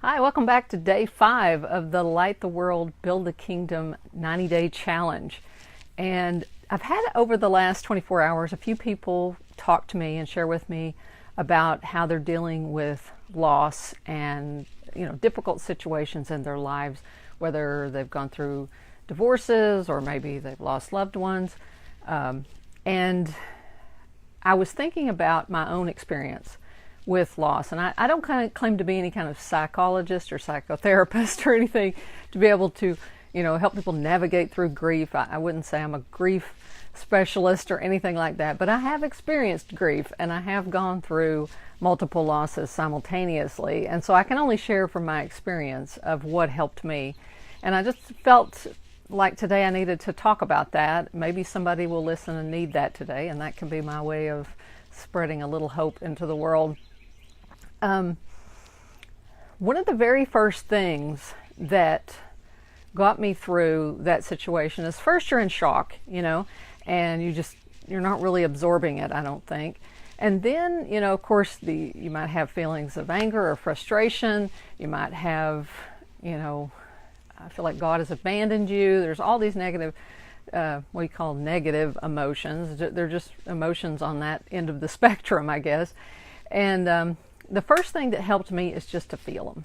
Hi, welcome back to day 5 of the Light the World, Build the Kingdom 90-Day Challenge. And I've had over the last 24 hours a few people talk to me and share with me about how they're dealing with loss and difficult situations in their lives, whether they've gone through divorces or maybe they've lost loved ones. And I was thinking about my own experience with loss, and I don't claim to be any kind of psychologist or psychotherapist or anything to be able to help people navigate through grief. I wouldn't say I'm a grief specialist or anything like that, but I have experienced grief and I have gone through multiple losses simultaneously, and so I can only share from my experience of what helped me. And I just felt like today I needed to talk about that. Maybe somebody will listen and need that today, and that can be my way of spreading a little hope into the world. One of the very first things that got me through that situation is, first you're in shock, and you're not really absorbing it, I don't think. And then, of course, you might have feelings of anger or frustration. You might have, I feel like God has abandoned you. There's all these negative, what we call negative emotions. They're just emotions on that end of the spectrum, I guess. And the first thing that helped me is just to feel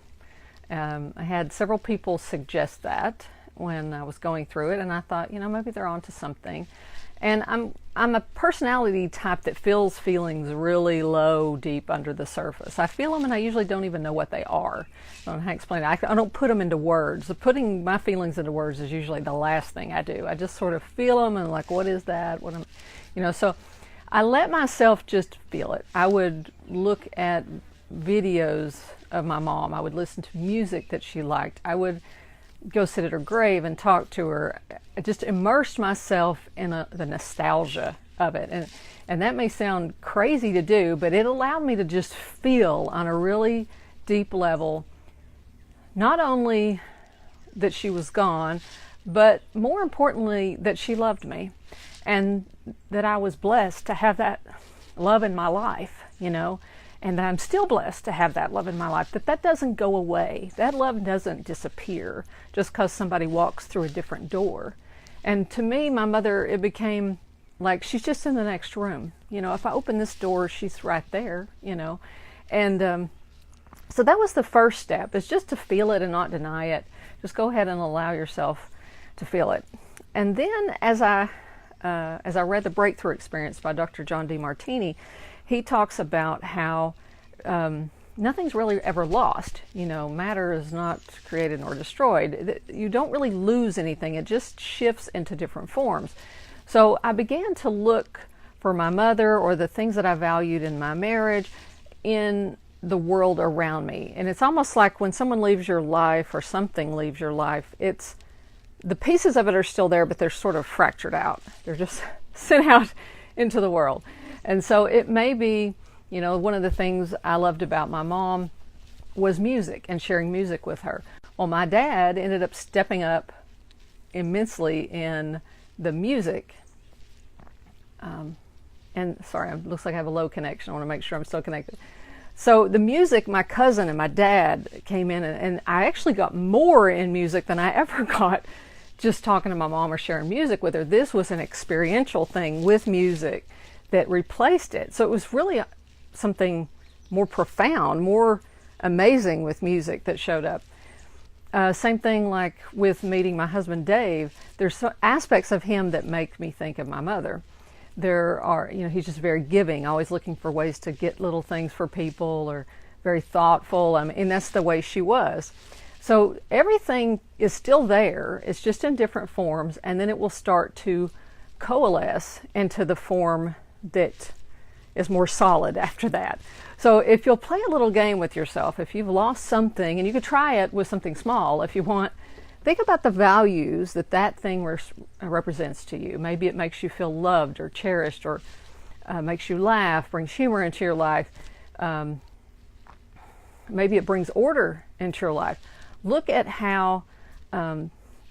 them. I had several people suggest that when I was going through it, and I thought, maybe they're onto something. And I'm a personality type that feels feelings really low, deep under the surface. I feel them, and I usually don't even know what they are. I don't know how to explain it. I don't put them into words. Putting my feelings into words is usually the last thing I do. I just sort of feel them, and like, what is that? So I let myself just feel it. I would look at videos of my mom. I would listen to music that she liked. I would go sit at her grave and talk to her. I just immersed myself in the nostalgia of it. And that may sound crazy to do, but it allowed me to just feel on a really deep level, not only that she was gone, but more importantly, that she loved me and that I was blessed to have that love in my life, and that I'm still blessed to have that love in my life, that doesn't go away. That love doesn't disappear just because somebody walks through a different door. And to me, my mother, it became like she's just in the next room. If I open this door, she's right there, And so that was the first step, is just to feel it and not deny it. Just go ahead and allow yourself to feel it. And then as I read The Breakthrough Experience by Dr. John Demartini, he talks about how nothing's really ever lost. Matter is not created nor destroyed. You don't really lose anything. It just shifts into different forms. So I began to look for my mother or the things that I valued in my marriage in the world around me. And it's almost like when someone leaves your life or something leaves your life, the pieces of it are still there, but they're sort of fractured out. They're just sent out into the world. And so it may be, one of the things I loved about my mom was music and sharing music with her. Well, my dad ended up stepping up immensely in the music. And sorry, it looks like I have a low connection. I want to make sure I'm still connected. So the music, my cousin and my dad came in, and I actually got more in music than I ever got just talking to my mom or sharing music with her. This was an experiential thing with music that replaced it. So it was really something more profound, more amazing with music that showed up. Same thing like with meeting my husband Dave. There's aspects of him that make me think of my mother. There are, he's just very giving, always looking for ways to get little things for people, or very thoughtful. And that's the way she was. So everything is still there. It's just in different forms, and then it will start to coalesce into the form that is more solid after that. So if you'll play a little game with yourself, if you've lost something, and you could try it with something small if you want, think about the values that thing represents to you. Maybe it makes you feel loved or cherished, or makes you laugh, brings humor into your life. Maybe it brings order into your life. Look at how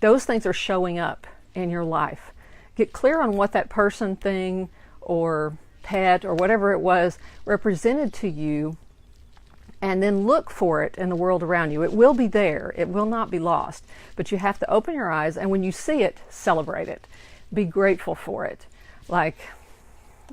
those things are showing up in your life. Get clear on what that person, thing, or pet, or whatever it was represented to you, and then look for it in the world around you. It will be there. It will not be lost. But you have to open your eyes, and when you see it, celebrate it. Be grateful for it. Like,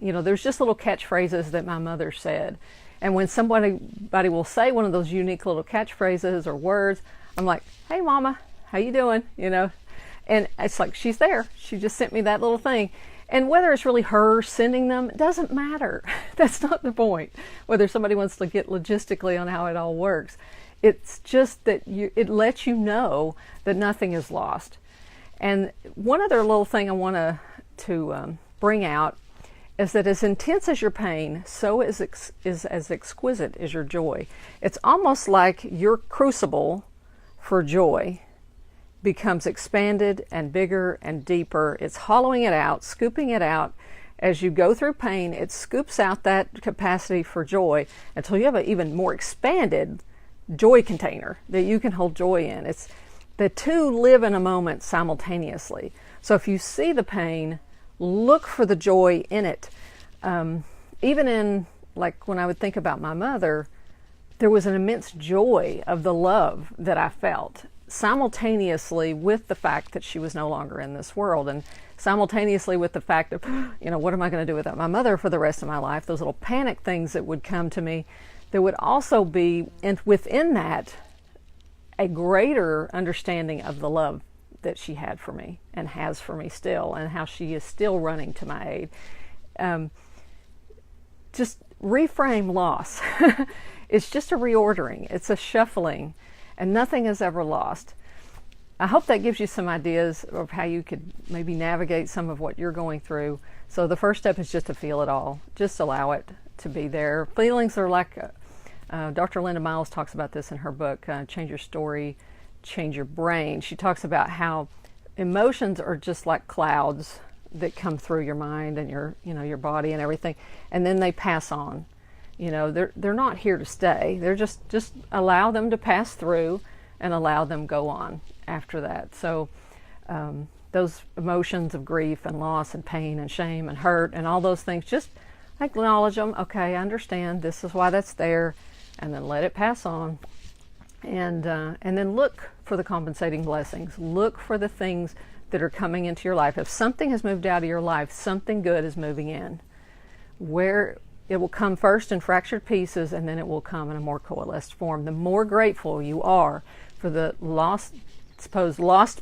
there's just little catchphrases that my mother said. And when somebody will say one of those unique little catchphrases or words, I'm like, hey, Mama, how you doing? And it's like, she's there. She just sent me that little thing. And whether it's really her sending them, it doesn't matter. That's not the point. Whether somebody wants to get logistically on how it all works. It's just that it lets you know that nothing is lost. And one other little thing I want to bring out is that as intense as your pain, so is as exquisite as your joy. It's almost like your crucible for joy becomes expanded and bigger and deeper. It's hollowing it out, scooping it out. As you go through pain, it scoops out that capacity for joy until you have an even more expanded joy container that you can hold joy in. It's the two live in a moment simultaneously. So if you see the pain, look for the joy in it. Even in, like, when I would think about my mother, there was an immense joy of the love that I felt simultaneously with the fact that she was no longer in this world, and simultaneously with the fact of, what am I going to do without my mother for the rest of my life? Those little panic things that would come to me. There would also be, within that, a greater understanding of the love that she had for me and has for me still, and how she is still running to my aid. Just reframe loss. It's just a reordering. It's a shuffling, and nothing is ever lost. I hope that gives you some ideas of how you could maybe navigate some of what you're going through. So the first step is just to feel it all. Just allow it to be there. Feelings are like, Dr. Linda Miles talks about this in her book, Change Your Story, Change Your Brain. She talks about how emotions are just like clouds that come through your mind and your body and everything, and then they pass on. They're not here to stay. They're just allow them to pass through and allow them go on after that. So those emotions of grief and loss and pain and shame and hurt and all those things, just acknowledge them. Okay, I understand. This is why that's there, and then let it pass on. And then look for the compensating blessings. Look for the things that are coming into your life. If something has moved out of your life, something good is moving in. Where it will come first in fractured pieces, and then it will come in a more coalesced form. The more grateful you are for the lost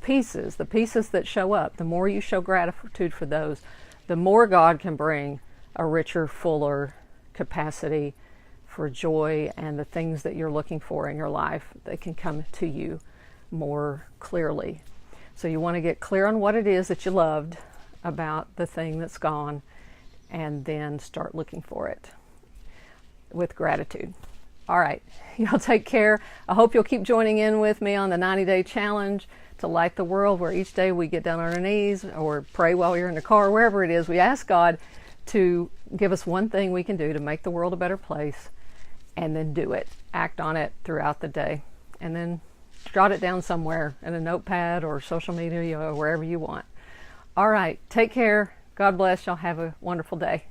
pieces, the pieces that show up, the more you show gratitude for those, the more God can bring a richer, fuller capacity for joy and the things that you're looking for in your life. They can come to you more clearly. So you want to get clear on what it is that you loved about the thing that's gone, and then start looking for it with gratitude. All right, y'all take care. I hope you'll keep joining in with me on the 90-day challenge to light the world, where each day we get down on our knees or pray while you're in the car, wherever it is. We ask God to give us one thing we can do to make the world a better place, and then do it. Act on it throughout the day, and then jot it down somewhere in a notepad or social media or wherever you want. All right, take care. God bless. Y'all have a wonderful day.